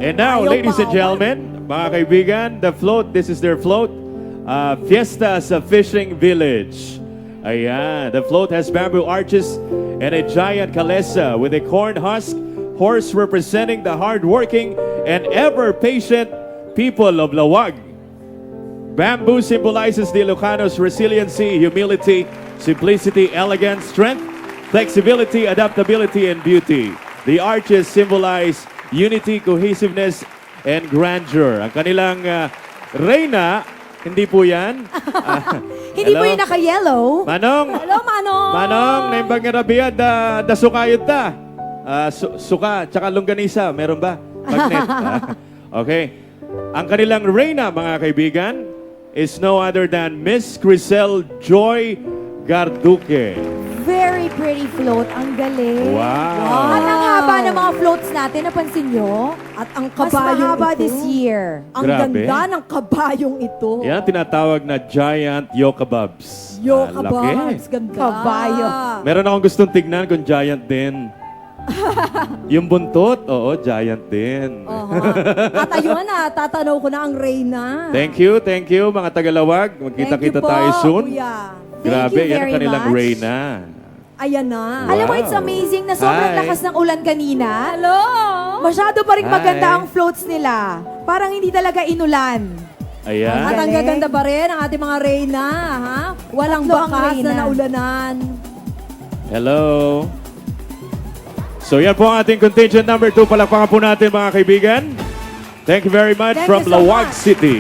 And now, Ayaw ladies and maawan. gentlemen, mga kaibigan, the float, this is their float. Fiesta sa Fishing Village. Ayan, the float has bamboo arches and a giant kalesa with a corn husk horse representing the hardworking and ever-patient people of Lawag. Bamboo symbolizes the Ilocanos' resiliency, humility, simplicity, elegance, strength, flexibility, adaptability, and beauty. The arches symbolize unity, cohesiveness, and grandeur. Ang kanilang reyna, hindi po yan. Hindi po yung naka-yellow. Manong, Hello, Manong! Manong, naimbang nga rabia, da sukayot ta. Suka, tsaka longganisa, meron ba? Magnet. Okay. Ang kanilang reyna, mga kaibigan, is no other than Miss Crisel Joy Garduque. Very pretty float. Ang galing. Wow. At ang haba ng mga floats natin, napansin nyo? At ang kabayong mas mahaba this year. Ang Grabe. ganda ng kabayong ito. Yan ang tinatawag na giant yokababs. Yokababs. Ganda. Kabayo. Meron akong gustong tignan kung giant din. Yung buntot, oo, giant din. At ayun na, tatanaw ko na ang reyna. Thank you, mga Tagalawag. Magkita-kita Thank you po, tayo soon. Kuya. Grabe, Thank you yan ang very kanilang much. reyna. Ayan na. Wow. Alam mo, it's amazing na sobrang Hi. lakas ng ulan kanina. Hello! Masyado pa rin Hi. maganda ang floats nila. Parang hindi talaga inulan. Ayan. At ang gaganda pa rin ang ating mga reyna. Ha? Walang Tatlo ang bakas reyna. na naulanan. Hello. So yan po ang ating contingent number 2. Palakpakan po natin, mga kaibigan. Thank you very much Thank from you so Lawag much. City.